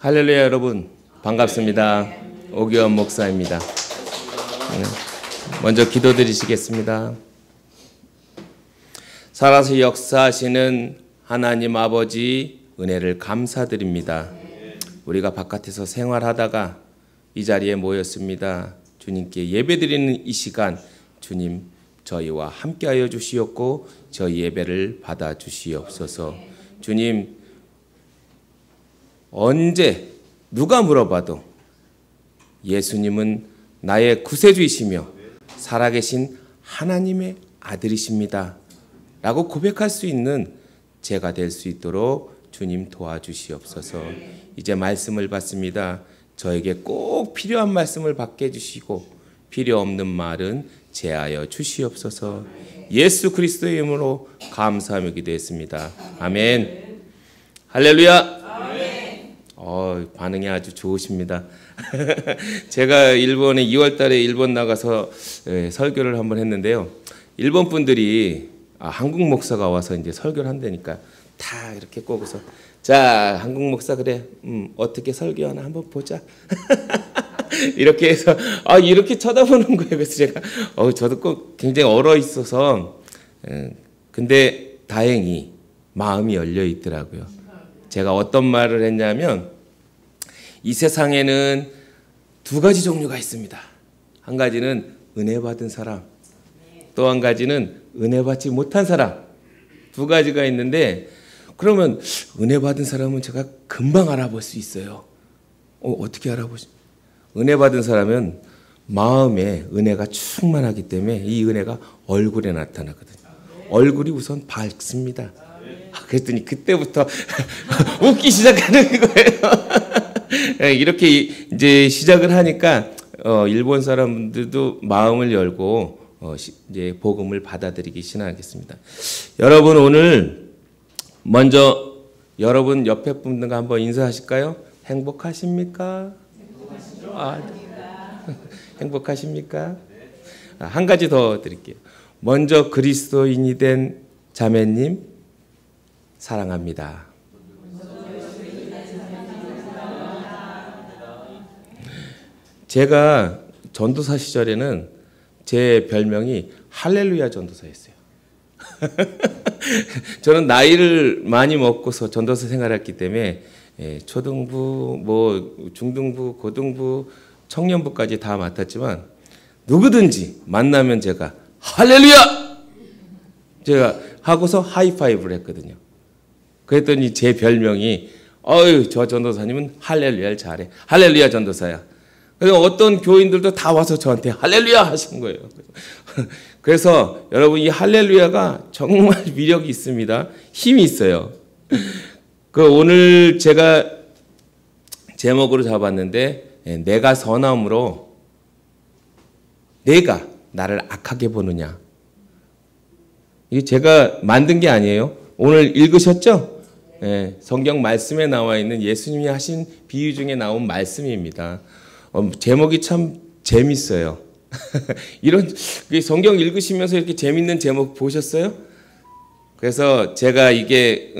할렐루야 여러분 반갑습니다. 오기원 목사입니다. 먼저 기도드리시겠습니다. 살아서 역사하시는 하나님 아버지 은혜를 감사드립니다. 우리가 바깥에서 생활하다가 이 자리에 모였습니다. 주님께 예배드리는 이 시간 주님 저희와 함께하여 주시옵고 저희 예배를 받아 주시옵소서. 주님 언제 누가 물어봐도 예수님은 나의 구세주이시며 살아계신 하나님의 아들이십니다 라고 고백할 수 있는 제가 될 수 있도록 주님 도와주시옵소서. 이제 말씀을 받습니다. 저에게 꼭 필요한 말씀을 받게 해주시고 필요 없는 말은 제하여 주시옵소서. 예수 그리스도의 이름으로 감사하며 기도했습니다. 아멘. 할렐루야. 반응이 아주 좋으십니다. 제가 일본에 2월 달에 일본 나가서 설교를 한번 했는데요. 일본 분들이 한국 목사가 와서 이제 설교를 한다니까 다 이렇게 꼬고서 자, 한국 목사 그래. 어떻게 설교하나 한번 보자. 이렇게 해서 이렇게 쳐다보는 거예요. 그래서 제가 저도 꼭 굉장히 얼어 있어서 근데 다행히 마음이 열려 있더라고요. 제가 어떤 말을 했냐면 이 세상에는 두 가지 종류가 있습니다. 한 가지는 은혜 받은 사람, 또 한 가지는 은혜 받지 못한 사람. 두 가지가 있는데 그러면 은혜 받은 사람은 제가 금방 알아볼 수 있어요. 어떻게 알아보시? 은혜 받은 사람은 마음에 은혜가 충만하기 때문에 이 은혜가 얼굴에 나타나거든요. 얼굴이 우선 밝습니다. 그랬더니 그때부터 웃기 시작하는 거예요. 이렇게 이제 시작을 하니까 일본 사람들도 마음을 열고 이제 복음을 받아들이기 시작하겠습니다. 여러분 오늘 먼저 여러분 옆에 분들과 한번 인사하실까요? 행복하십니까? 행복하십니까? 한 가지 더 드릴게요. 먼저 그리스도인이 된 자매님 사랑합니다. 제가 전도사 시절에는 제 별명이 할렐루야 전도사였어요. 저는 나이를 많이 먹고서 전도사 생활했기 때문에 초등부, 중등부, 고등부, 청년부까지 다 맡았지만 누구든지 만나면 제가 할렐루야! 제가 하고서 하이파이브를 했거든요. 그랬더니 제 별명이 저 전도사님은 할렐루야를 잘해. 할렐루야 전도사야. 그래서 어떤 교인들도 다 와서 저한테 할렐루야 하신 거예요. 그래서 여러분 이 할렐루야가 정말 위력이 있습니다. 힘이 있어요. 오늘 제가 제목으로 잡았는데 내가 선함으로 내가 나를 악하게 보느냐. 이게 제가 만든 게 아니에요. 오늘 읽으셨죠? 성경 말씀에 나와 있는 예수님이 하신 비유 중에 나온 말씀입니다. 제목이 참 재밌어요. 이런 성경 읽으시면서 이렇게 재밌는 제목 보셨어요? 그래서 제가 이게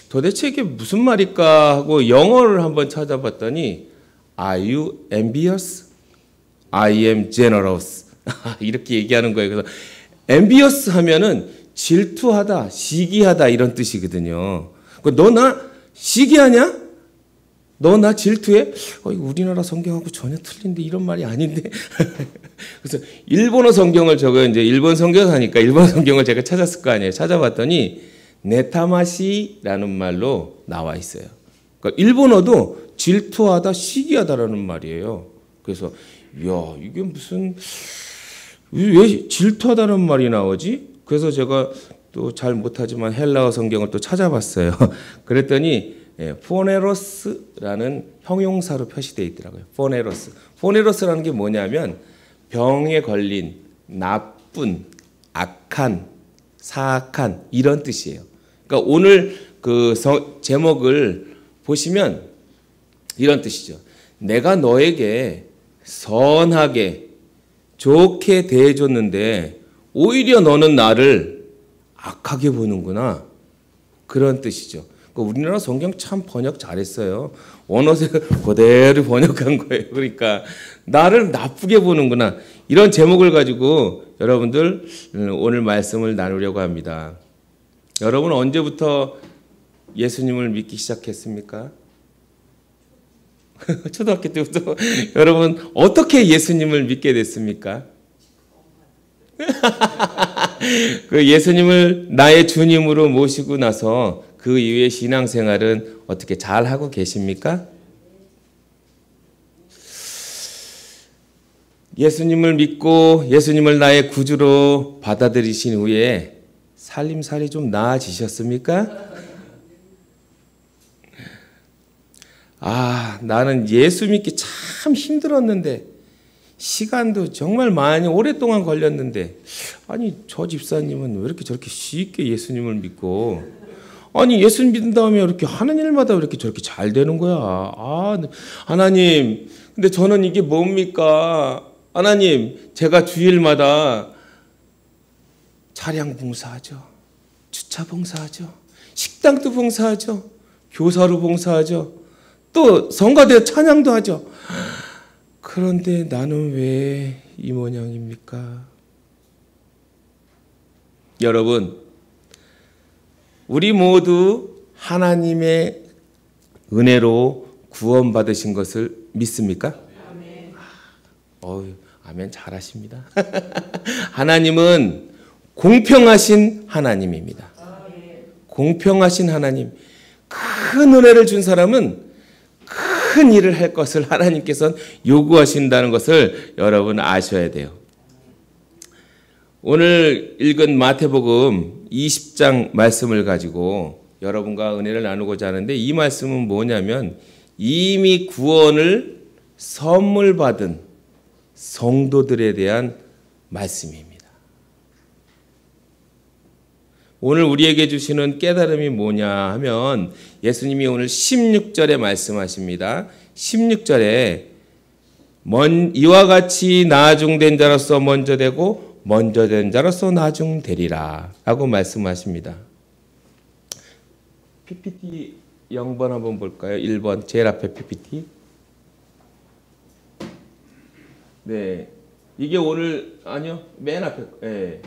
도대체 이게 무슨 말일까 하고 영어를 한번 찾아봤더니 Are you envious? I am generous. 이렇게 얘기하는 거예요. 그래서 envious 하면은 질투하다, 시기하다 이런 뜻이거든요. 너 나 시기하냐? 너 나 질투해? 우리나라 성경하고 전혀 틀린데 이런 말이 아닌데. 그래서 일본어 성경을 이제 일본 성경하니까 일본 성경을 제가 찾았을 거 아니에요. 찾아봤더니 네타마시라는 말로 나와 있어요. 그러니까 일본어도 질투하다, 시기하다라는 말이에요. 그래서 이게 무슨 왜 질투하다는 말이 나오지? 그래서 제가 또 잘 못하지만 헬라어 성경을 또 찾아봤어요. 그랬더니 포네로스라는 형용사로 표시되어 있더라고요. 포네로스라는 게 뭐냐면 병에 걸린, 나쁜, 악한, 사악한 이런 뜻이에요. 그러니까 오늘 제목을 보시면 이런 뜻이죠. 내가 너에게 선하게 좋게 대해줬는데 오히려 너는 나를 악하게 보는구나. 그런 뜻이죠. 우리나라 성경 참 번역 잘했어요. 원어를 그대로 번역한 거예요. 그러니까 나를 나쁘게 보는구나. 이런 제목을 가지고 여러분들 오늘 말씀을 나누려고 합니다. 여러분 언제부터 예수님을 믿기 시작했습니까? 초등학교 때부터. 여러분 어떻게 예수님을 믿게 됐습니까? 그 예수님을 나의 주님으로 모시고 나서 그 이후의 신앙생활은 어떻게 잘 하고 계십니까? 예수님을 믿고 예수님을 나의 구주로 받아들이신 후에 살림살이 좀 나아지셨습니까? 나는 예수 믿기 참 힘들었는데 시간도 정말 많이 오랫동안 걸렸는데 아니 저 집사님은 왜 이렇게 저렇게 쉽게 예수님을 믿고 아니 예수 믿은 다음에 이렇게 하는 일마다 왜 이렇게 저렇게 잘 되는 거야. 하나님 근데 저는 이게 뭡니까? 하나님 제가 주일마다 차량 봉사하죠. 주차 봉사하죠. 식당도 봉사하죠. 교사로 봉사하죠. 또 성가대 찬양도 하죠. 그런데 나는 왜 이 모양입니까? 여러분, 우리 모두 하나님의 은혜로 구원받으신 것을 믿습니까? 아멘. 아멘 잘하십니다. 하나님은 공평하신 하나님입니다. 공평하신 하나님. 큰 은혜를 준 사람은 큰 일을 할 것을 하나님께서는 요구하신다는 것을 여러분 아셔야 돼요. 오늘 읽은 마태복음 20장 말씀을 가지고 여러분과 은혜를 나누고자 하는데 이 말씀은 뭐냐면 이미 구원을 선물 받은 성도들에 대한 말씀입니다. 오늘 우리에게 주시는 깨달음이 뭐냐 하면 예수님이 오늘 16절에 말씀하십니다. 16절에 이와 같이 나중된 자로서 먼저 되고 먼저 된 자로서 나중되리라 라고 말씀하십니다. PPT 0번 한번 볼까요? 1번 제일 앞에 PPT. 네, 이게 오늘 아니요 맨 앞에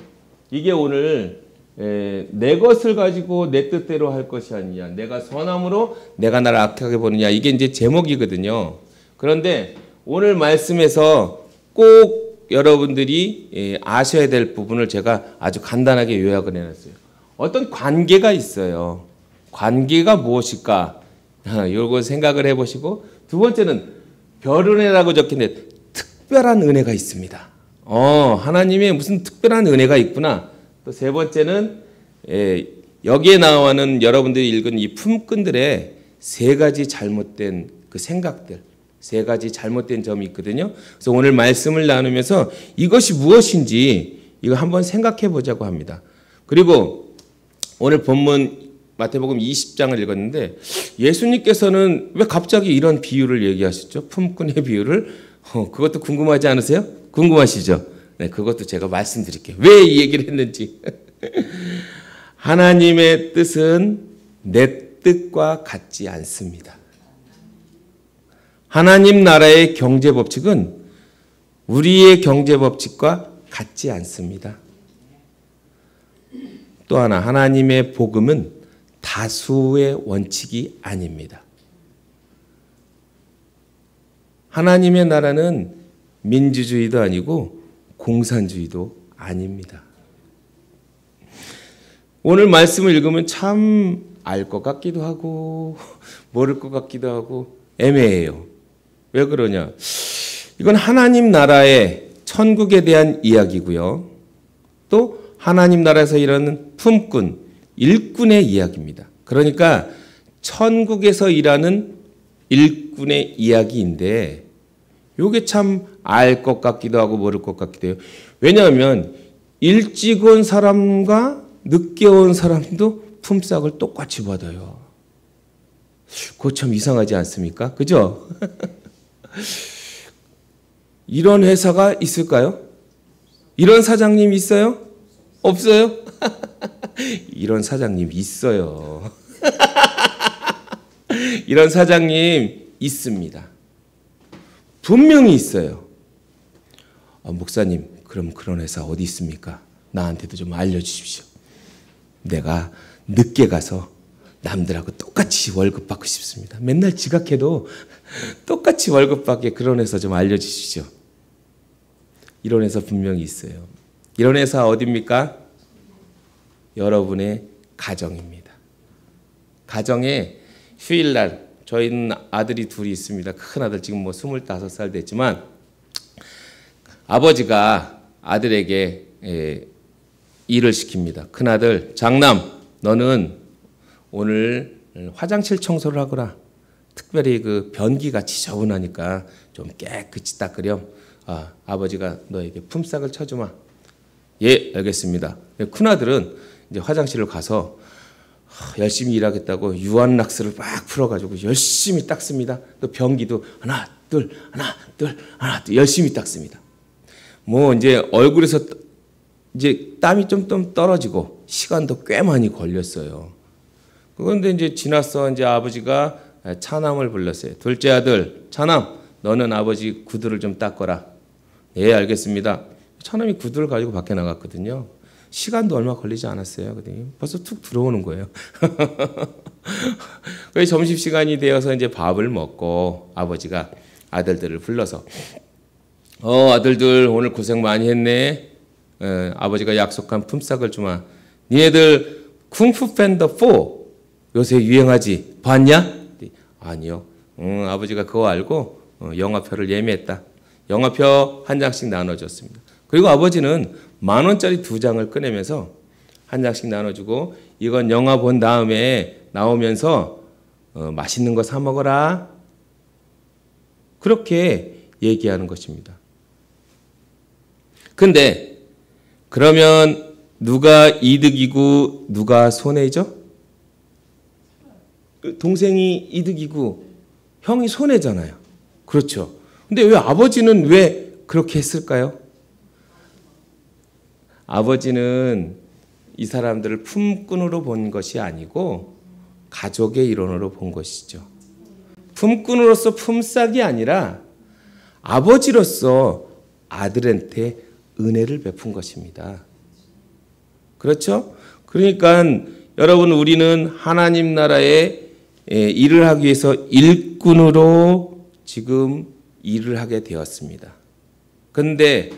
이게 오늘 내 것을 가지고 내 뜻대로 할 것이 아니냐. 내가 선함으로 내가 나를 악하게 보느냐. 이게 이제 제목이거든요. 그런데 오늘 말씀에서 꼭 여러분들이 아셔야 될 부분을 제가 아주 간단하게 요약을 해놨어요. 어떤 관계가 있어요. 관계가 무엇일까? 이걸 생각을 해보시고 두 번째는 별은혜라고 적힌데 특별한 은혜가 있습니다. 하나님의 무슨 특별한 은혜가 있구나. 또 세 번째는 여기에 나와는 여러분들이 읽은 이 품꾼들의 세 가지 잘못된 그 생각들, 세 가지 잘못된 점이 있거든요. 그래서 오늘 말씀을 나누면서 이것이 무엇인지 이거 한번 생각해 보자고 합니다. 그리고 오늘 본문 마태복음 20장을 읽었는데 예수님께서는 왜 갑자기 이런 비유를 얘기하셨죠? 품꾼의 비유를. 그것도 궁금하지 않으세요? 궁금하시죠? 네, 그것도 제가 말씀드릴게요. 왜 이 얘기를 했는지. 하나님의 뜻은 내 뜻과 같지 않습니다. 하나님 나라의 경제 법칙은 우리의 경제 법칙과 같지 않습니다. 또 하나, 하나님의 복음은 다수의 원칙이 아닙니다. 하나님의 나라는 민주주의도 아니고 공산주의도 아닙니다. 오늘 말씀을 읽으면 참 알 것 같기도 하고 모를 것 같기도 하고 애매해요. 왜 그러냐? 이건 하나님 나라의 천국에 대한 이야기고요. 또 하나님 나라에서 일하는 품꾼, 일꾼의 이야기입니다. 그러니까 천국에서 일하는 일꾼의 이야기인데 이게 참 알 것 같기도 하고 모를 것 같기도 해요. 왜냐하면 일찍 온 사람과 늦게 온 사람도 품삯을 똑같이 받아요. 그거 참 이상하지 않습니까? 그죠? 이런 회사가 있을까요? 이런 사장님 있어요? 없어요? 이런 사장님 있어요. 이런 사장님 있습니다. 분명히 있어요. 목사님, 그럼 그런 회사 어디 있습니까? 나한테도 좀 알려주십시오. 내가 늦게 가서 남들하고 똑같이 월급 받고 싶습니다. 맨날 지각해도 똑같이 월급 받게 그런 회사 좀 알려주십시오. 이런 회사 분명히 있어요. 이런 회사 어디입니까? 여러분의 가정입니다. 가정에 휴일날, 저희는 아들이 둘이 있습니다. 큰 아들 지금 뭐 25살 됐지만 아버지가 아들에게 일을 시킵니다. 큰 아들, 장남, 너는 오늘 화장실 청소를 하거라. 특별히 그 변기가 지저분하니까 좀 깨끗이 닦으렴. 아버지가 너에게 품삯을 쳐주마. 예, 알겠습니다. 큰 아들은 이제 화장실을 가서 열심히 일하겠다고 유한락스를 막 풀어가지고 열심히 닦습니다. 또 변기도 하나, 둘, 열심히 닦습니다. 뭐 이제 얼굴에서 이제 땀이 좀 떨어지고 시간도 꽤 많이 걸렸어요. 그런데 이제 지났어. 이제 아버지가 차남을 불렀어요. 둘째 아들, 차남, 너는 아버지 구두를 좀 닦거라. 예, 알겠습니다. 차남이 구두를 가지고 밖에 나갔거든요. 시간도 얼마 걸리지 않았어요. 그랬더니 벌써 툭 들어오는 거예요. 그래서 점심시간이 되어서 이제 밥을 먹고 아버지가 아들들을 불러서 아들들 오늘 고생 많이 했네. 아버지가 약속한 품삯을 주마. 니네들 쿵푸 팬더 4 요새 유행하지? 봤냐? 아니요. 아버지가 그거 알고 영화표를 예매했다. 영화표 한 장씩 나눠줬습니다. 그리고 아버지는 10,000원짜리 2장을 꺼내면서 한 장씩 나눠주고 이건 영화 본 다음에 나오면서 맛있는 거 사 먹어라. 그렇게 얘기하는 것입니다. 근데 그러면 누가 이득이고 누가 손해죠? 동생이 이득이고 형이 손해잖아요. 그렇죠. 근데 왜 아버지는 왜 그렇게 했을까요? 아버지는 이 사람들을 품꾼으로 본 것이 아니고 가족의 일원으로 본 것이죠. 품꾼으로서 품삯이 아니라 아버지로서 아들한테 은혜를 베푼 것입니다. 그렇죠? 그러니까 여러분, 우리는 하나님 나라에 일을 하기 위해서 일꾼으로 지금 일을 하게 되었습니다. 그런데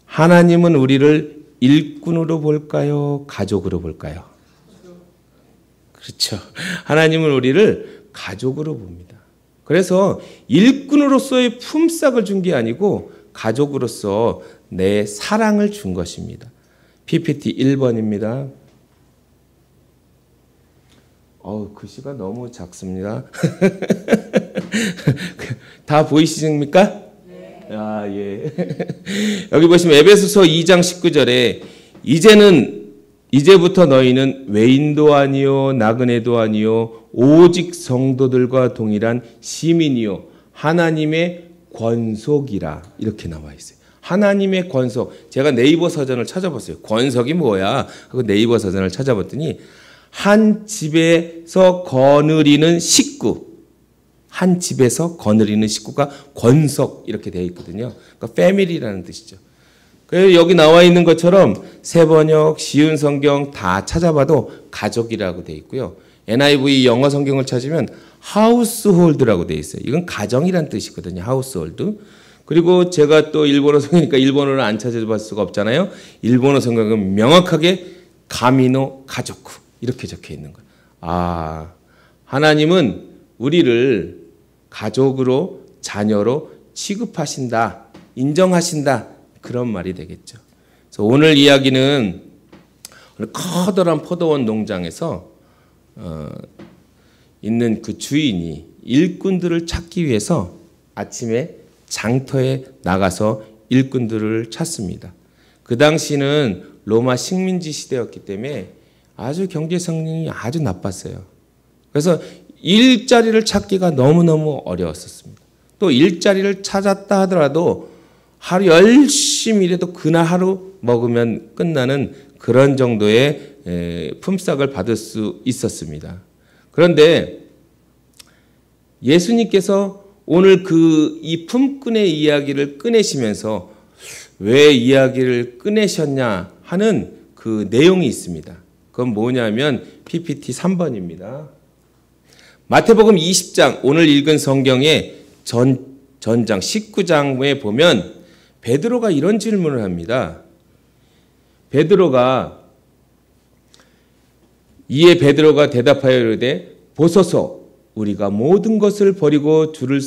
하나님은 우리를 일꾼으로 볼까요? 가족으로 볼까요? 그렇죠. 하나님은 우리를 가족으로 봅니다. 그래서 일꾼으로서의 품삯을 준 게 아니고 가족으로서 내 사랑을 준 것입니다. PPT 1번입니다. 글씨가 너무 작습니다. 다 보이십니까? 네. 예. 여기 보시면 에베소서 2장 19절에 이제부터 너희는 외인도 아니요 나그네도 아니요 오직 성도들과 동일한 시민이요 하나님의 권속이라 이렇게 나와 있어요. 하나님의 권속. 제가 네이버 서전을 찾아봤어요. 권속이 뭐야? 하고 네이버 서전을 찾아봤더니 한 집에서 거느리는 식구. 한 집에서 거느리는 식구가 권속 이렇게 되어 있거든요. 그러니까 패밀리라는 뜻이죠. 그래서 여기 나와 있는 것처럼 새번역, 쉬운 성경 다 찾아봐도 가족이라고 되어 있고요. NIV 영어 성경을 찾으면 하우스홀드라고 되어 있어요. 이건 가정이란 뜻이거든요. 하우스홀드. 그리고 제가 또 일본어 성경이니까 일본어를 안 찾아볼 수가 없잖아요. 일본어 성경은 명확하게 가미노 가족쿠 이렇게 적혀 있는 거예요. 하나님은 우리를 가족으로 자녀로 취급하신다, 인정하신다 그런 말이 되겠죠. 그래서 오늘 이야기는 커다란 포도원 농장에서 있는 그 주인이 일꾼들을 찾기 위해서 아침에 장터에 나가서 일꾼들을 찾습니다. 그 당시는 로마 식민지 시대였기 때문에 아주 경제 성능이 아주 나빴어요. 그래서 일자리를 찾기가 너무너무 어려웠었습니다. 또 일자리를 찾았다 하더라도 하루 열심히 일해도 그날 하루 먹으면 끝나는 그런 정도의 품삯을 받을 수 있었습니다. 그런데 예수님께서 오늘 이 품꾼의 이야기를 꺼내시면서 왜 이야기를 꺼내셨냐 하는 그 내용이 있습니다. 그건 뭐냐면 PPT 3번입니다. 마태복음 20장 오늘 읽은 성경의 전장 19장에 보면 베드로가 이런 질문을 합니다. 이에 베드로가 대답하여 이르되 보소서 우리가 모든 것을 버리고 주를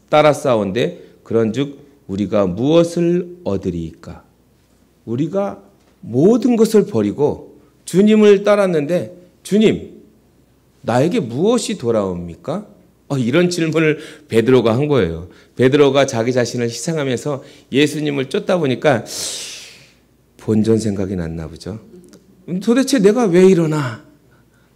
따라 싸운데 그런즉 우리가 무엇을 얻으리이까? 우리가 모든 것을 버리고 주님을 따랐는데 주님 나에게 무엇이 돌아옵니까? 이런 질문을 베드로가 한 거예요. 베드로가 자기 자신을 희생하면서 예수님을 쫓다 보니까 본전 생각이 났나 보죠. 도대체 내가 왜 이러나?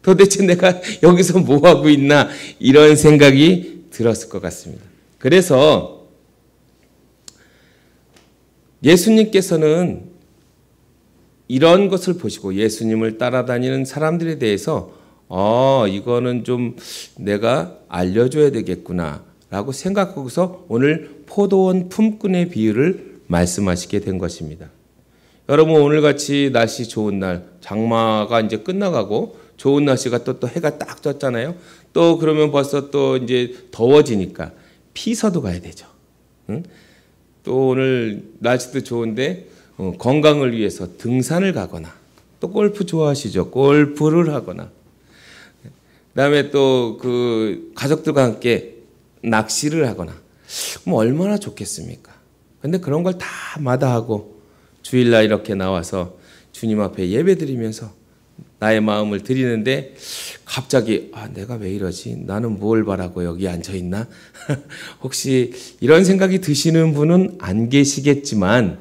도대체 내가 여기서 뭐하고 있나? 이런 생각이 들었을 것 같습니다. 그래서 예수님께서는 이런 것을 보시고 예수님을 따라다니는 사람들에 대해서 이거는 좀 내가 알려줘야 되겠구나 라고 생각하고서 오늘 포도원 품꾼의 비유를 말씀하시게 된 것입니다. 여러분 오늘같이 날씨 좋은 날 장마가 이제 끝나가고 좋은 날씨가 또 해가 딱 졌잖아요. 또 그러면 벌써 또 이제 더워지니까 피서도 가야 되죠. 응? 또 오늘 날씨도 좋은데 건강을 위해서 등산을 가거나 또 골프 좋아하시죠? 골프를 하거나 그다음에 또 그 가족들과 함께 낚시를 하거나 얼마나 좋겠습니까? 근데 그런 걸 다 마다하고 주일날 이렇게 나와서 주님 앞에 예배드리면서 나의 마음을 드리는데 갑자기 내가 왜 이러지? 나는 뭘 바라고 여기 앉아 있나? 혹시 이런 생각이 드시는 분은 안 계시겠지만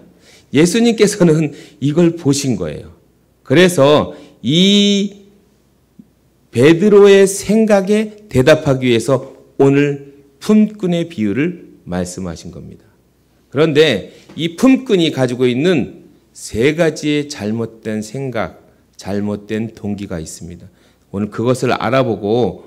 예수님께서는 이걸 보신 거예요. 그래서 이 베드로의 생각에 대답하기 위해서 오늘 품꾼의 비유를 말씀하신 겁니다. 그런데 이 품꾼이 가지고 있는 세 가지의 잘못된 생각, 잘못된 동기가 있습니다. 오늘 그것을 알아보고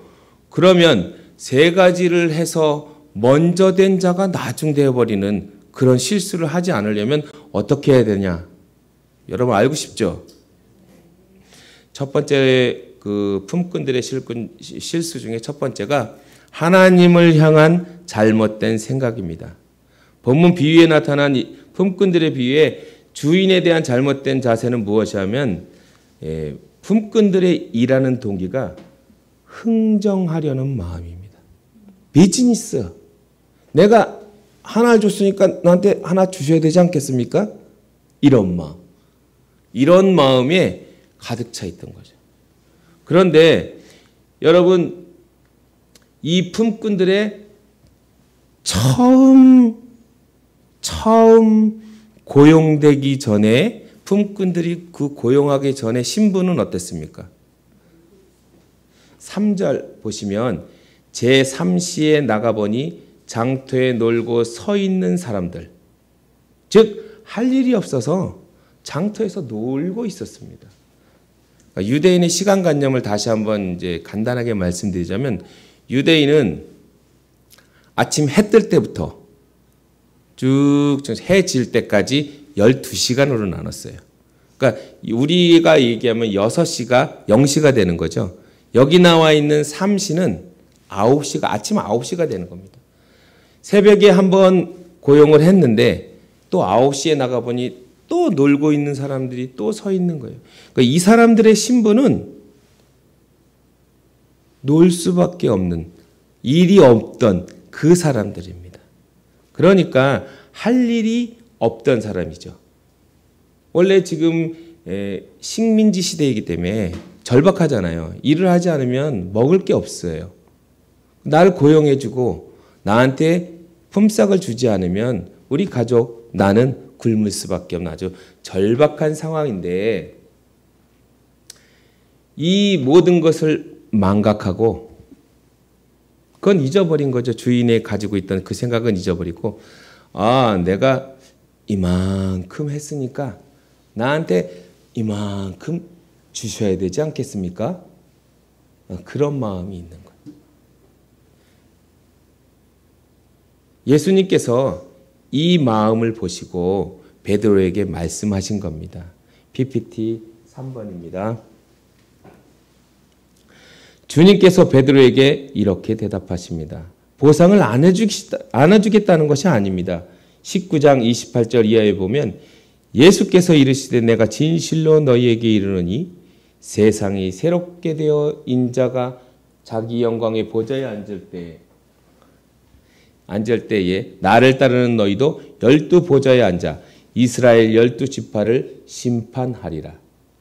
그러면 세 가지를 해서 먼저 된 자가 나중 되어버리는 그런 실수를 하지 않으려면 어떻게 해야 되냐? 여러분 알고 싶죠? 첫 번째 그 품꾼들의 실수 중에 첫 번째가 하나님을 향한 잘못된 생각입니다. 본문 비유에 나타난 품꾼들의 비유에 주인에 대한 잘못된 자세는 무엇이냐면 품꾼들의 일하는 동기가 흥정하려는 마음입니다. 비즈니스. 내가 하나를 줬으니까 나한테 하나 주셔야 되지 않겠습니까? 이런 마음. 이런 마음에 가득 차 있던 거죠. 그런데 여러분 이 품꾼들의 처음 고용되기 전에 품꾼들이 그 고용하기 전에 신분은 어땠습니까? 3절 보시면 제3시에 나가보니 장터에 놀고 서 있는 사람들, 즉 할 일이 없어서 장터에서 놀고 있었습니다. 유대인의 시간관념을 다시 한번 이제 간단하게 말씀드리자면 유대인은 아침 해 뜰 때부터 쭉 해 질 때까지 12시간으로 나눴어요. 그러니까 우리가 얘기하면 6시가 0시가 되는 거죠. 여기 나와 있는 3시는 9시가 아침 9시가 되는 겁니다. 새벽에 한번 고용을 했는데 또 9시에 나가보니 또 놀고 있는 사람들이 또 서 있는 거예요. 그러니까 이 사람들의 신분은 놀 수밖에 없는 일이 없던 그 사람들입니다. 그러니까 할 일이 없던 사람이죠. 원래 지금 식민지 시대이기 때문에 절박하잖아요. 일을 하지 않으면 먹을 게 없어요. 나를 고용해주고 나한테 품삯을 주지 않으면 우리 가족 나는 굶을 수밖에 없는 아주 절박한 상황인데 이 모든 것을 망각하고 그건 잊어버린 거죠. 주인이 가지고 있던 그 생각은 잊어버리고 내가 이만큼 했으니까 나한테 이만큼 주셔야 되지 않겠습니까? 그런 마음이 있는 거예요. 예수님께서 이 마음을 보시고 베드로에게 말씀하신 겁니다. PPT 3번입니다. 주님께서 베드로에게 이렇게 대답하십니다. 보상을 안 해주겠다는 것이 아닙니다. 19장 28절 이하에 보면 예수께서 이르시되 내가 진실로 너희에게 이르노니 세상이 새롭게 되어 인자가 자기 영광의 보좌에 앉을 때에 나를 따르는 너희도 12보좌에 앉아 이스라엘 12지파를 심판하리라.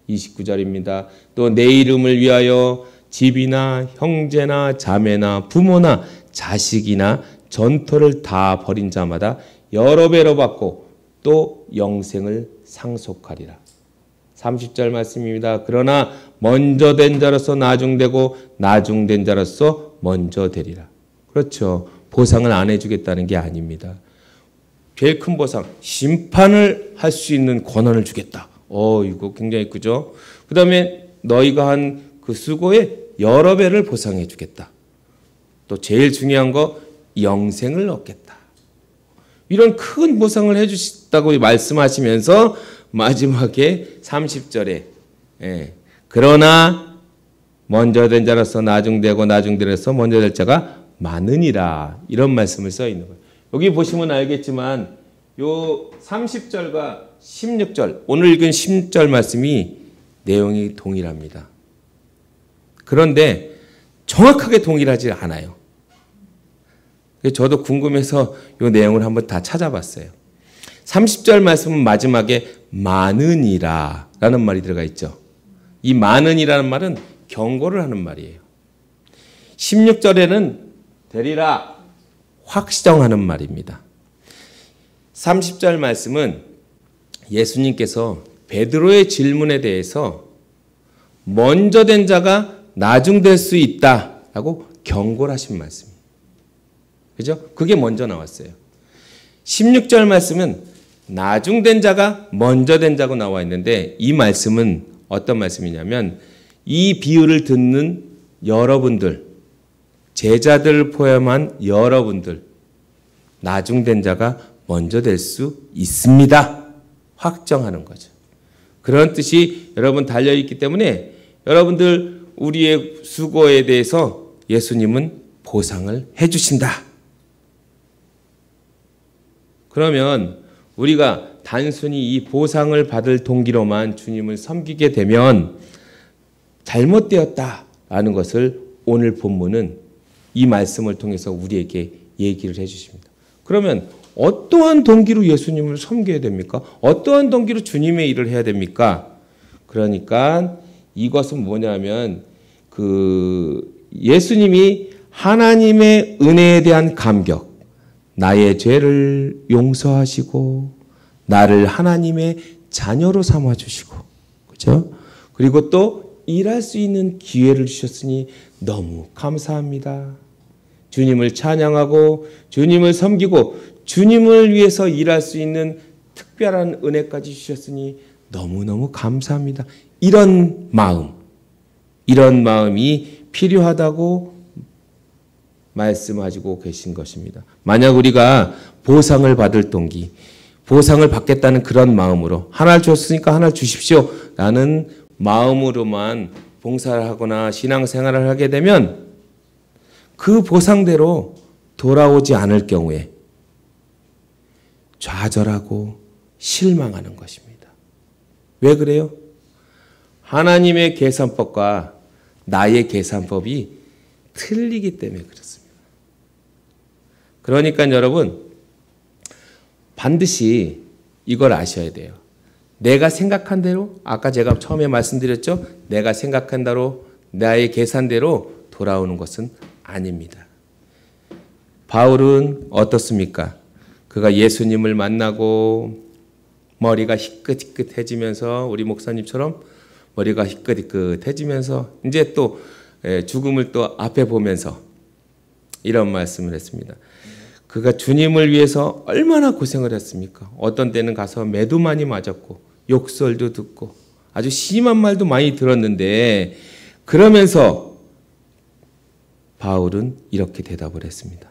29절입니다. 또 내 이름을 위하여 집이나 형제나 자매나 부모나 자식이나 전토를 다 벌인 자마다 여러 배로 받고 또 영생을 상속하리라. 30절 말씀입니다. 그러나 먼저 된 자로서 나중되고 나중된 자로서 먼저 되리라. 그렇죠. 보상을 안 해주겠다는 게 아닙니다. 제일 큰 보상, 심판을 할 수 있는 권한을 주겠다. 이거 굉장히 크죠. 그 다음에 너희가 한 그 수고에 여러 배를 보상해 주겠다. 또 제일 중요한 거, 영생을 얻겠다. 이런 큰 보상을 해 주셨다고 말씀하시면서 마지막에 30절에 그러나 먼저 된 자로서 나중되고 나중되어서 먼저 될 자가 많으니라. 이런 말씀을 써 있는 거예요. 여기 보시면 알겠지만 요 30절과 16절, 오늘 읽은 16절 말씀이 내용이 동일합니다. 그런데 정확하게 동일하지 않아요. 저도 궁금해서 이 내용을 한번 다 찾아봤어요. 30절 말씀은 마지막에 많으니라 라는 말이 들어가 있죠. 이 많으니라는 말은 경고를 하는 말이에요. 16절에는 되리라 확정하는 말입니다. 30절 말씀은 예수님께서 베드로의 질문에 대해서 먼저 된 자가 나중될 수 있다라고 경고를 하신 말씀이에요. 그죠? 그게 먼저 나왔어요. 16절 말씀은 나중된 자가 먼저 된 자고 나와 있는데 이 말씀은 어떤 말씀이냐면 이 비유를 듣는 여러분들, 제자들을 포함한 여러분들, 나중된 자가 먼저 될 수 있습니다. 확정하는 거죠. 그런 뜻이 여러분 달려있기 때문에 여러분들 우리의 수고에 대해서 예수님은 보상을 해주신다. 그러면 우리가 단순히 이 보상을 받을 동기로만 주님을 섬기게 되면 잘못되었다라는 것을 오늘 본문은 이 말씀을 통해서 우리에게 얘기를 해주십니다. 그러면 어떠한 동기로 예수님을 섬겨야 됩니까? 어떠한 동기로 주님의 일을 해야 됩니까? 그러니까 이것은 뭐냐면 예수님이 하나님의 은혜에 대한 감격, 나의 죄를 용서하시고 나를 하나님의 자녀로 삼아 주시고, 그렇죠? 그리고 또 일할 수 있는 기회를 주셨으니 너무 감사합니다. 주님을 찬양하고 주님을 섬기고 주님을 위해서 일할 수 있는 특별한 은혜까지 주셨으니 너무너무 감사합니다. 이런 마음이 필요하다고 말씀하시고 계신 것입니다. 만약 우리가 보상을 받을 동기, 보상을 받겠다는 그런 마음으로 하나를 줬으니까 하나를 주십시오 라는 마음으로만 봉사를 하거나 신앙생활을 하게 되면 그 보상대로 돌아오지 않을 경우에 좌절하고 실망하는 것입니다. 왜 그래요? 하나님의 계산법과 나의 계산법이 틀리기 때문에 그렇습니다. 그러니까 여러분 반드시 이걸 아셔야 돼요. 내가 생각한 대로, 아까 제가 처음에 말씀드렸죠? 내가 생각한 대로 나의 계산대로 돌아오는 것은 아닙니다. 바울은 어떻습니까? 그가 예수님을 만나고 머리가 희끗희끗해지면서 우리 목사님처럼 머리가 희끗희끗해지면서 이제 또 죽음을 또 앞에 보면서 이런 말씀을 했습니다. 그가 주님을 위해서 얼마나 고생을 했습니까? 어떤 때는 가서 매도 많이 맞았고 욕설도 듣고 아주 심한 말도 많이 들었는데 그러면서 바울은 이렇게 대답을 했습니다.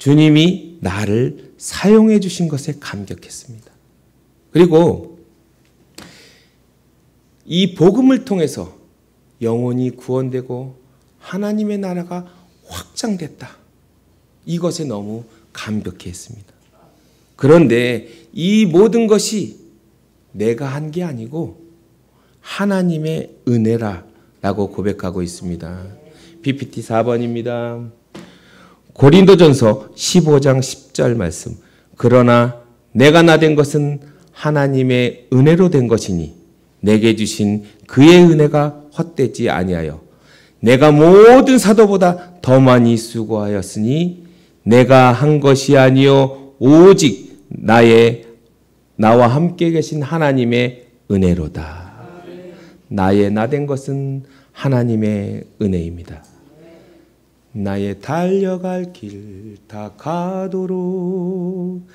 주님이 나를 사용해 주신 것에 감격했습니다. 그리고 이 복음을 통해서 영혼이 구원되고 하나님의 나라가 확장됐다. 이것에 너무 감격했습니다. 그런데 이 모든 것이 내가 한 게 아니고 하나님의 은혜라라고 고백하고 있습니다. PPT 4번입니다. 고린도전서 15장 10절 말씀. 그러나 내가 나된 것은 하나님의 은혜로 된 것이니 내게 주신 그의 은혜가 헛되지 아니하여 내가 모든 사도보다 더 많이 수고하였으니 내가 한 것이 아니요 오직 나와 함께 계신 하나님의 은혜로다. 나의 나된 것은 하나님의 은혜입니다. 나의 달려갈 길 다 가도록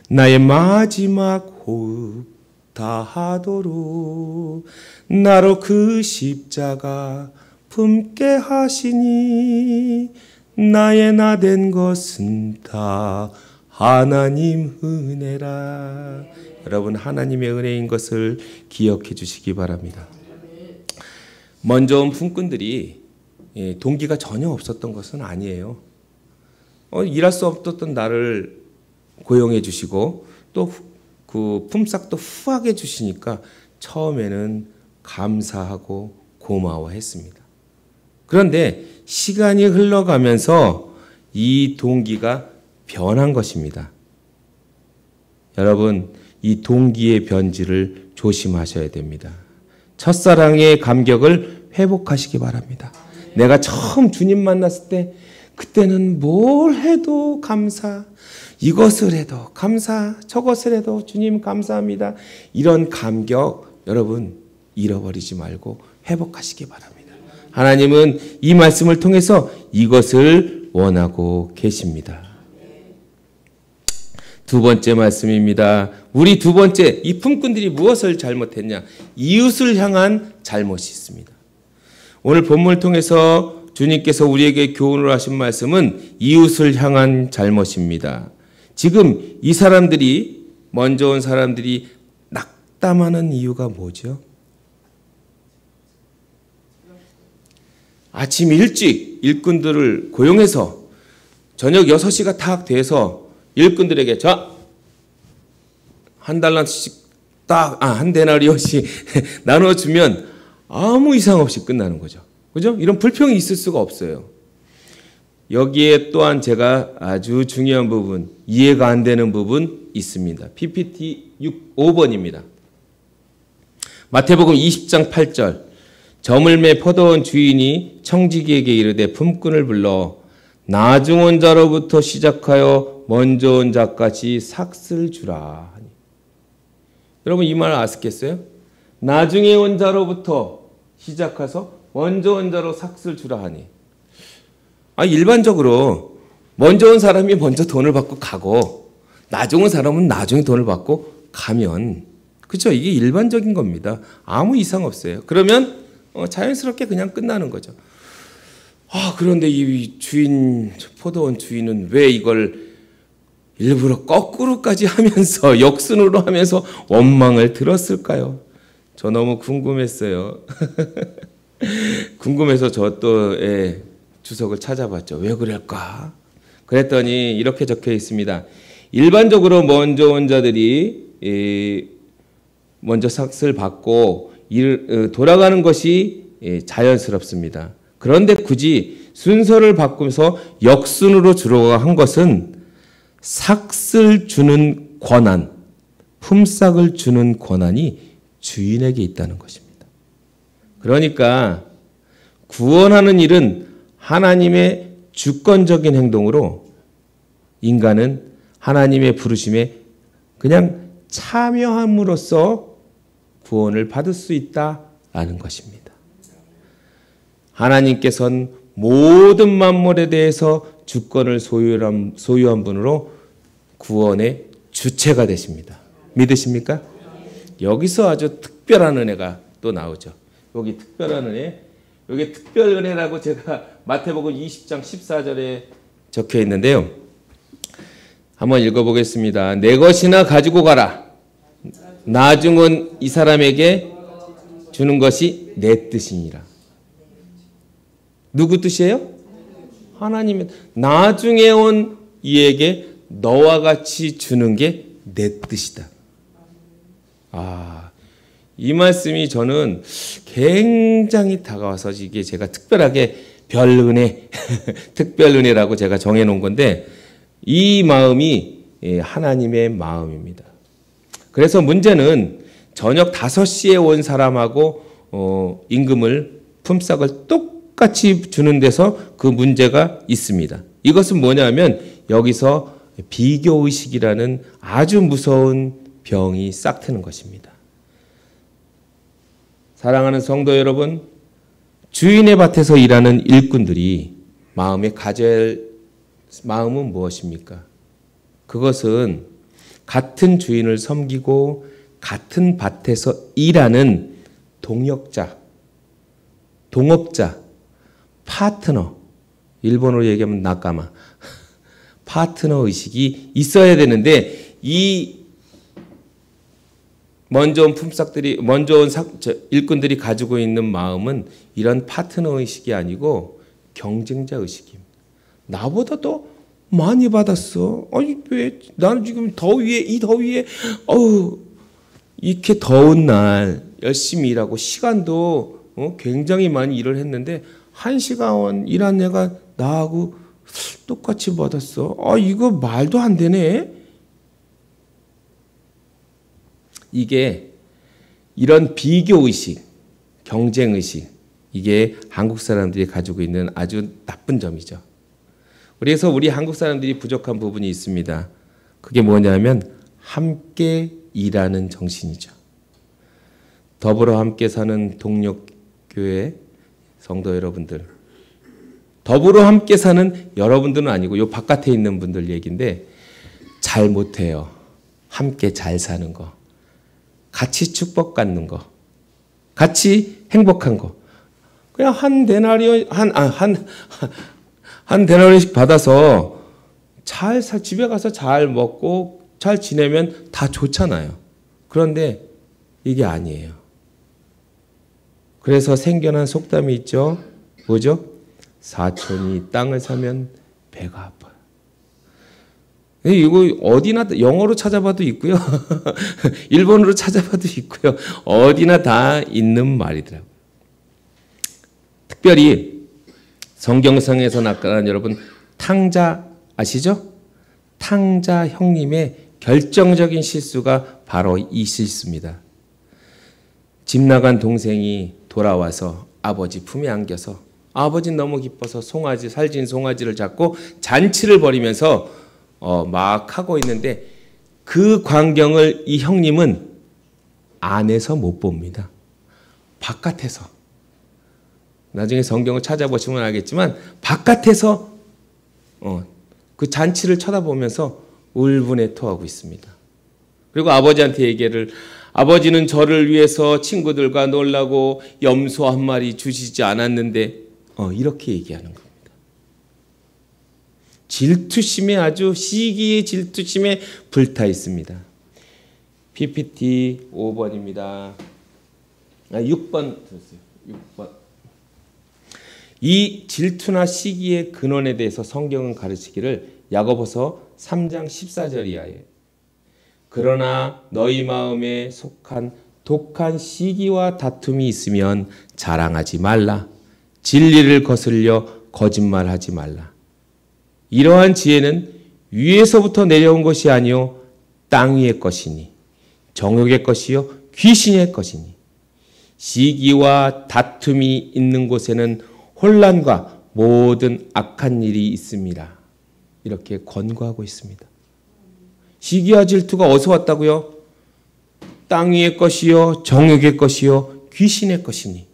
나의 마지막 호흡 다 하도록 나로 그 십자가 품게 하시니 나의 나된 것은 다 하나님 은혜라. 여러분, 하나님의 은혜인 것을 기억해 주시기 바랍니다. 먼저 온 품꾼들이 동기가 전혀 없었던 것은 아니에요. 일할 수 없었던 나를 고용해 주시고 또 그 품삯도 후하게 주시니까 처음에는 감사하고 고마워했습니다. 그런데 시간이 흘러가면서 이 동기가 변한 것입니다. 여러분, 이 동기의 변질을 조심하셔야 됩니다. 첫사랑의 감격을 회복하시기 바랍니다. 내가 처음 주님 만났을 때 그때는 뭘 해도 감사, 이것을 해도 감사, 저것을 해도 주님 감사합니다. 이런 감격 여러분 잃어버리지 말고 회복하시기 바랍니다. 하나님은 이 말씀을 통해서 이것을 원하고 계십니다. 두 번째 말씀입니다. 우리 두 번째, 이 품꾼들이 무엇을 잘못했냐? 이웃을 향한 잘못이 있습니다. 오늘 본문을 통해서 주님께서 우리에게 교훈을 하신 말씀은 이웃을 향한 잘못입니다. 지금 이 사람들이, 먼저 온 사람들이 낙담하는 이유가 뭐죠? 아침 일찍 일꾼들을 고용해서 저녁 6시가 딱 돼서 일꾼들에게 자, 한 달란트씩 한 데나리온씩 나눠주면 아무 이상 없이 끝나는 거죠. 그죠? 이런 불평이 있을 수가 없어요. 여기에 또한 제가 아주 중요한 부분, 이해가 안 되는 부분 있습니다. PPT 5번입니다. 마태복음 20장 8절. 저물매 포도원 주인이 청지기에게 이르되 품꾼을 불러 나중 온 자로부터 시작하여 먼저 온 자까지 삭슬 주라 하니. 여러분, 이 말 아시겠어요? 나중에 온 자로부터 시작해서 먼저 온 자로 삭슬 주라 하니. 일반적으로 먼저 온 사람이 먼저 돈을 받고 가고 나중 온 사람은 나중에 돈을 받고 가면, 그렇죠? 이게 일반적인 겁니다. 아무 이상 없어요. 그러면 자연스럽게 그냥 끝나는 거죠. 그런데 이 주인, 포도원 주인은 왜 이걸 일부러 거꾸로까지 하면서 역순으로 하면서 원망을 들었을까요? 저 너무 궁금했어요. 궁금해서 저 또 주석을 찾아봤죠. 왜 그럴까? 그랬더니 이렇게 적혀 있습니다. 일반적으로 먼저 온 자들이 먼저 삭슬 받고 돌아가는 것이 자연스럽습니다. 그런데 굳이 순서를 바꾸면서 역순으로 주로 한 것은 삭슬 주는 권한, 품삯을 주는 권한이 주인에게 있다는 것입니다. 그러니까 구원하는 일은 하나님의 주권적인 행동으로 인간은 하나님의 부르심에 그냥 참여함으로써 구원을 받을 수 있다라는 것입니다. 하나님께서는 모든 만물에 대해서 주권을 소유한 분으로 구원의 주체가 되십니다. 믿으십니까? 여기서 아주 특별한 은혜가 또 나오죠. 여기 특별한 은혜, 여기 특별 은혜라고 제가 마태복음 20장 14절에 적혀 있는데요. 한번 읽어보겠습니다. 내 것이나 가지고 가라. 나중은 이 사람에게 주는 것이 내 뜻이니라. 누구 뜻이에요? 하나님의. 나중에 온 이에게 너와 같이 주는 게 내 뜻이다. 이 말씀이 저는 굉장히 다가와서 이게 제가 특별하게 별은혜, 특별은혜라고 제가 정해놓은 건데 이 마음이 하나님의 마음입니다. 그래서 문제는 저녁 5시에 온 사람하고 임금을 품삯을 똑같이 주는 데서 그 문제가 있습니다. 이것은 뭐냐면 여기서 비교의식이라는 아주 무서운 병이 싹트는 것입니다. 사랑하는 성도 여러분, 주인의 밭에서 일하는 일꾼들이 마음에 가져야 할 마음은 무엇입니까? 그것은 같은 주인을 섬기고 같은 밭에서 일하는 동역자, 동업자, 파트너, 일본어로 얘기하면 나까마, 파트너 의식이 있어야 되는데 이 먼저 온 품삯들이, 먼저 온 일꾼들이 가지고 있는 마음은 이런 파트너 의식이 아니고 경쟁자 의식입니다. 나보다 더 많이 받았어. 아니 왜 나는 지금 더위에 이 더위에 이렇게 더운 날 열심히 일하고 시간도 굉장히 많이 일을 했는데 1시간 일한 애가 나하고 똑같이 받았어. 이거 말도 안 되네. 이게 이런 비교의식, 경쟁의식, 이게 한국 사람들이 가지고 있는 아주 나쁜 점이죠. 그래서 우리 한국 사람들이 부족한 부분이 있습니다. 그게 뭐냐면 함께 일하는 정신이죠. 더불어 함께 사는 동력교회 성도 여러분들, 더불어 함께 사는 여러분들은 아니고 요 바깥에 있는 분들 얘기인데 잘 못해요. 함께 잘 사는 거, 같이 축복 갖는 거, 같이 행복한 거. 그냥 한 데나리온씩 받아서 집에 가서 잘 먹고 잘 지내면 다 좋잖아요. 그런데 이게 아니에요. 그래서 생겨난 속담이 있죠. 뭐죠? 사촌이 땅을 사면 배가 아파요. 이거 어디나 영어로 찾아봐도 있고요. 일본어로 찾아봐도 있고요. 어디나 다 있는 말이더라고요. 특별히 성경상에서 나타난 여러분 탕자 아시죠? 탕자 형님의 결정적인 실수가 바로 이 실수입니다. 집 나간 동생이 돌아와서 아버지 품에 안겨서 아버지는 너무 기뻐서 살진 송아지를 잡고 잔치를 벌이면서 막 하고 있는데 그 광경을 이 형님은 안에서 못 봅니다. 바깥에서. 나중에 성경을 찾아보시면 알겠지만 바깥에서 그 잔치를 쳐다보면서 울분에 토하고 있습니다. 그리고 아버지한테 얘기를, 아버지는 저를 위해서 친구들과 놀라고 염소 한 마리 주시지 않았는데 이렇게 얘기하는 겁니다. 질투심에 아주 시기의 질투심에 불타 있습니다. PPT 5번입니다. 6번 들었어요. 6번. 이 질투나 시기의 근원에 대해서 성경은 가르치기를 야고보서 3장 14절 이하에 그러나 너희 마음에 속한 독한 시기와 다툼이 있으면 자랑하지 말라. 진리를 거슬려 거짓말하지 말라. 이러한 지혜는 위에서부터 내려온 것이 아니요 땅 위의 것이니 정욕의 것이요 귀신의 것이니 시기와 다툼이 있는 곳에는 혼란과 모든 악한 일이 있습니다. 이렇게 권고하고 있습니다. 시기와 질투가 어디서 왔다고요? 땅 위의 것이요 정욕의 것이요 귀신의 것이니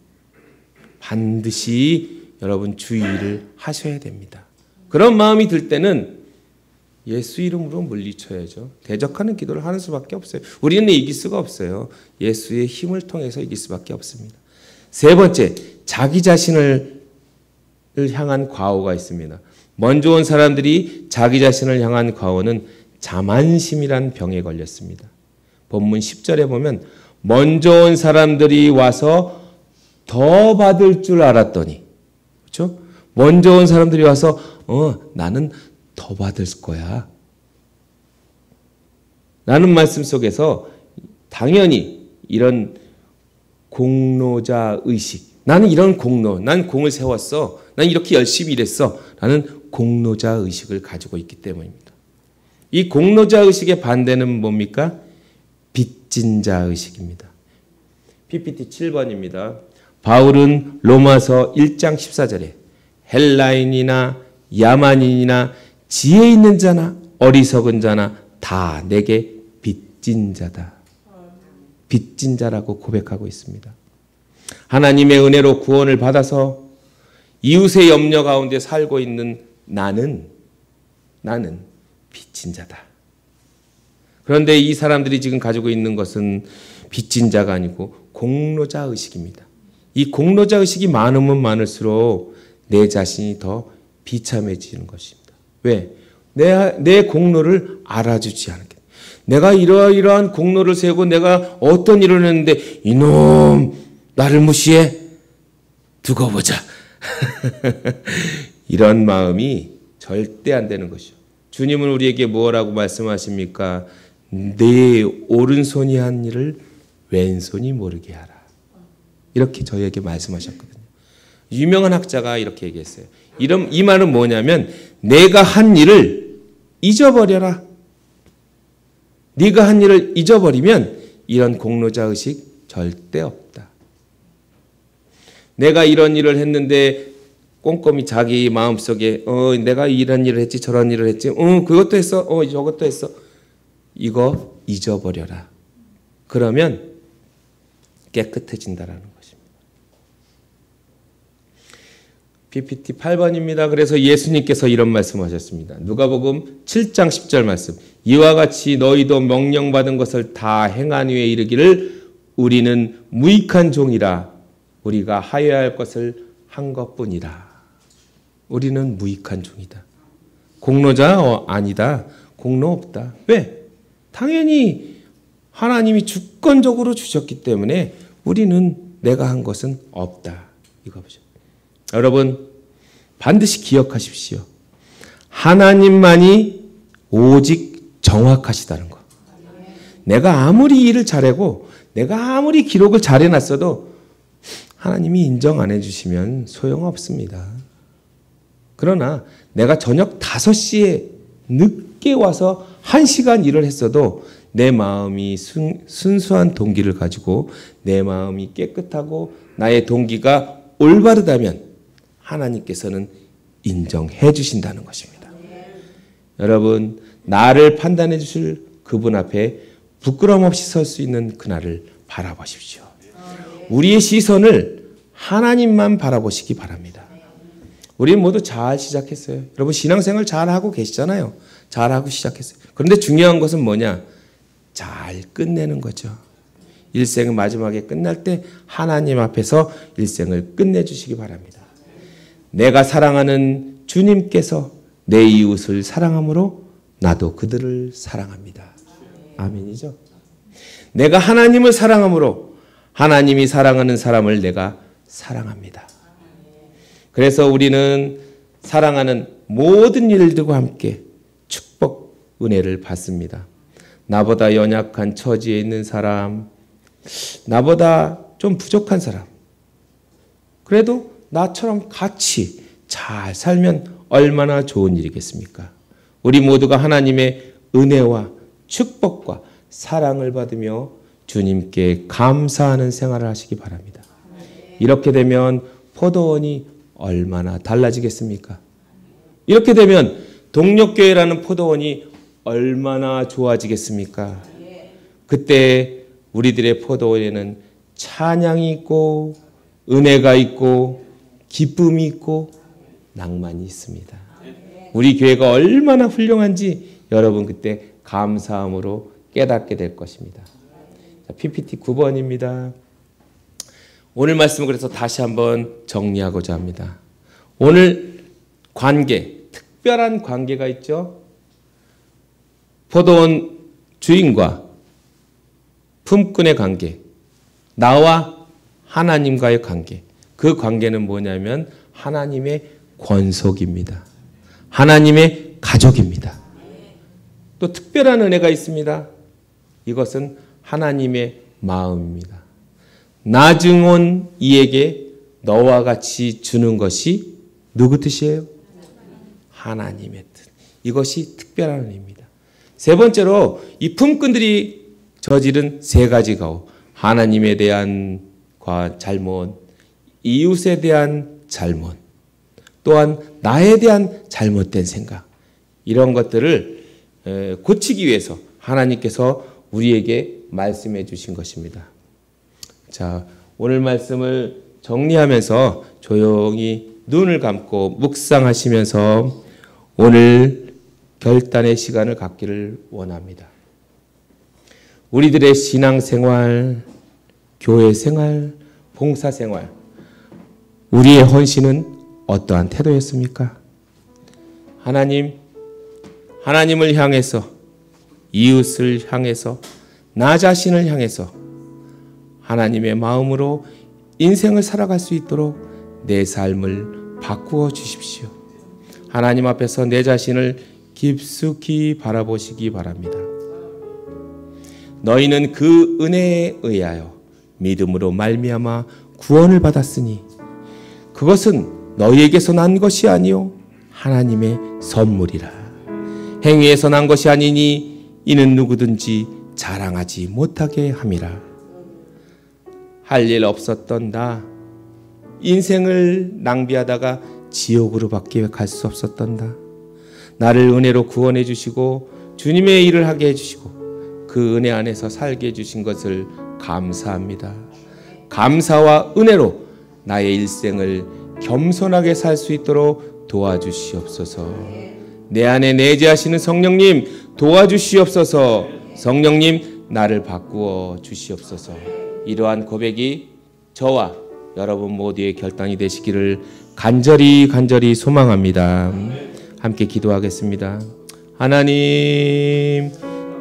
반드시 여러분 주의를 하셔야 됩니다. 그런 마음이 들 때는 예수 이름으로 물리쳐야죠. 대적하는 기도를 하는 수밖에 없어요. 우리는 이길 수가 없어요. 예수의 힘을 통해서 이길 수밖에 없습니다. 세 번째, 자기 자신을 향한 과오가 있습니다. 먼저 온 사람들이 자기 자신을 향한 과오는 자만심이란 병에 걸렸습니다. 본문 10절에 보면 먼저 온 사람들이 와서 더 받을 줄 알았더니, 그렇죠? 먼저 온 사람들이 와서 나는 더 받을 거야 라는 말씀 속에서 당연히 이런 공로자 의식, 나는 이런 공로, 난 공을 세웠어, 난 이렇게 열심히 일했어 라는 공로자 의식을 가지고 있기 때문입니다. 이 공로자 의식의 반대는 뭡니까? 빚진 자 의식입니다. PPT 7번입니다. 바울은 로마서 1장 14절에 헬라인이나 야만인이나 지혜 있는 자나 어리석은 자나 다 내게 빚진 자다. 빚진 자라고 고백하고 있습니다. 하나님의 은혜로 구원을 받아서 이웃의 염려 가운데 살고 있는 나는 빚진 자다. 그런데 이 사람들이 지금 가지고 있는 것은 빚진 자가 아니고 공로자 의식입니다. 이 공로자 의식이 많으면 많을수록 내 자신이 더 비참해지는 것입니다. 왜? 내 공로를 알아주지 않게. 내가 이러이러한 공로를 세우고 내가 어떤 일을 했는데 이놈 나를 무시해? 두고 보자. 이런 마음이 절대 안 되는 것이죠. 주님은 우리에게 뭐라고 말씀하십니까? 내 오른손이 한 일을 왼손이 모르게 하라. 이렇게 저희에게 말씀하셨거든요. 유명한 학자가 이렇게 얘기했어요. 이 말은 뭐냐면 내가 한 일을 잊어버려라. 네가 한 일을 잊어버리면 이런 공로자 의식 절대 없다. 내가 이런 일을 했는데 꼼꼼히 자기 마음속에 내가 이런 일을 했지 저런 일을 했지 그것도 했어 저것도 했어 이거 잊어버려라. 그러면 깨끗해진다라는 것입니다. PPT 8번입니다. 그래서 예수님께서 이런 말씀하셨습니다. 누가복음 7장 10절 말씀. 이와 같이 너희도 명령받은 것을 다 행한 후에 이르기를 우리는 무익한 종이라 우리가 하여야 할 것을 한 것뿐이라. 우리는 무익한 종이다. 공로자 아니다. 공로 없다. 왜? 당연히 하나님이 주권적으로 주셨기 때문에 우리는 내가 한 것은 없다. 이거 보죠. 여러분 반드시 기억하십시오. 하나님만이 오직 정확하시다는 것. 내가 아무리 일을 잘하고 내가 아무리 기록을 잘해놨어도 하나님이 인정 안 해주시면 소용없습니다. 그러나 내가 저녁 5시에 늦게 와서 1시간 일을 했어도 내 마음이 순수한 동기를 가지고 내 마음이 깨끗하고 나의 동기가 올바르다면 하나님께서는 인정해 주신다는 것입니다. 여러분 나를 판단해 주실 그분 앞에 부끄럼 없이 설 수 있는 그날을 바라보십시오. 우리의 시선을 하나님만 바라보시기 바랍니다. 우리는 모두 잘 시작했어요. 여러분 신앙생활 잘하고 계시잖아요. 잘하고 시작했어요. 그런데 중요한 것은 뭐냐? 잘 끝내는 거죠. 일생은 마지막에 끝날 때 하나님 앞에서 일생을 끝내주시기 바랍니다. 내가 사랑하는 주님께서 내 이웃을 사랑함으로 나도 그들을 사랑합니다. 아멘이죠. 내가 하나님을 사랑함으로 하나님이 사랑하는 사람을 내가 사랑합니다. 그래서 우리는 사랑하는 모든 일들과 함께 축복, 은혜를 받습니다. 나보다 연약한 처지에 있는 사람, 나보다 좀 부족한 사람, 그래도 나처럼 같이 잘 살면 얼마나 좋은 일이겠습니까? 우리 모두가 하나님의 은혜와 축복과 사랑을 받으며 주님께 감사하는 생활을 하시기 바랍니다. 이렇게 되면 포도원이 얼마나 달라지겠습니까? 이렇게 되면 동력교회라는 포도원이 얼마나 좋아지겠습니까? 그때 우리들의 포도원에는 찬양이 있고 은혜가 있고 기쁨이 있고 낭만이 있습니다. 우리 교회가 얼마나 훌륭한지 여러분 그때 감사함으로 깨닫게 될 것입니다. 자, PPT 9번입니다. 오늘 말씀을 그래서 다시 한번 정리하고자 합니다. 오늘 관계, 특별한 관계가 있죠. 포도원 주인과 품꾼의 관계, 나와 하나님과의 관계, 그 관계는 뭐냐면 하나님의 권속입니다. 하나님의 가족입니다. 또 특별한 은혜가 있습니다. 이것은 하나님의 마음입니다. 나중온 이에게 너와 같이 주는 것이 누구 뜻이에요? 하나님의 뜻. 이것이 특별한 은혜입니다. 세 번째로 이 품꾼들이 저지른 세 가지 가오. 하나님에 대한 잘못, 이웃에 대한 잘못, 또한 나에 대한 잘못된 생각, 이런 것들을 고치기 위해서 하나님께서 우리에게 말씀해 주신 것입니다. 자, 오늘 말씀을 정리하면서 조용히 눈을 감고 묵상하시면서 오늘 결단의 시간을 갖기를 원합니다. 우리들의 신앙생활, 교회생활, 봉사생활, 우리의 헌신은 어떠한 태도였습니까? 하나님을 향해서, 이웃을 향해서, 나 자신을 향해서 하나님의 마음으로 인생을 살아갈 수 있도록 내 삶을 바꾸어 주십시오. 하나님 앞에서 내 자신을 깊숙이 바라보시기 바랍니다. 너희는 그 은혜에 의하여 믿음으로 말미암아 구원을 받았으니 그것은 너희에게서 난 것이 아니요 하나님의 선물이라. 행위에서 난 것이 아니니 이는 누구든지 자랑하지 못하게 함이라. 할 일 없었던 나, 인생을 낭비하다가 지옥으로 밖에 갈 수 없었던 나, 나를 은혜로 구원해 주시고 주님의 일을 하게 해주시고 그 은혜 안에서 살게 해주신 것을 감사합니다. 감사와 은혜로 나의 일생을 겸손하게 살 수 있도록 도와주시옵소서. 내 안에 내재하시는 성령님 도와주시옵소서. 성령님 나를 바꾸어 주시옵소서. 이러한 고백이 저와 여러분 모두의 결단이 되시기를 간절히 소망합니다. 함께 기도하겠습니다. 하나님,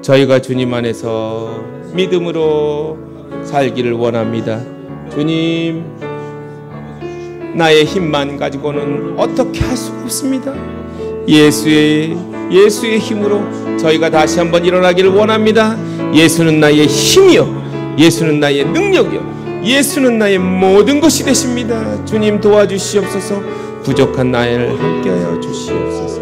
저희가 주님 안에서 믿음으로 살기를 원합니다. 주님, 나의 힘만 가지고는 어떻게 할 수가 없습니다. 예수의 힘으로 저희가 다시 한번 일어나기를 원합니다. 예수는 나의 힘이요, 예수는 나의 능력이요, 예수는 나의 모든 것이 되십니다. 주님 도와주시옵소서. 부족한 나를 함께하여 주시옵소서.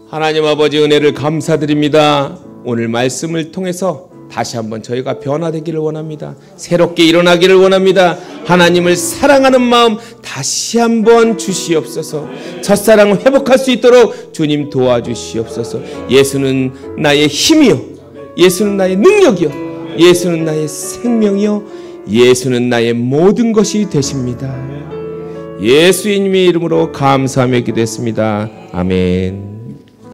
하나님 아버지 은혜를 감사드립니다. 오늘 말씀을 통해서 다시 한번 저희가 변화되기를 원합니다. 새롭게 일어나기를 원합니다. 하나님을 사랑하는 마음 다시 한번 주시옵소서. 첫사랑을 회복할 수 있도록 주님 도와주시옵소서. 예수는 나의 힘이요, 예수는 나의 능력이요, 예수는 나의 생명이요, 예수는 나의 모든 것이 되십니다. 예수님의 이름으로 감사하며 기도했습니다. 아멘.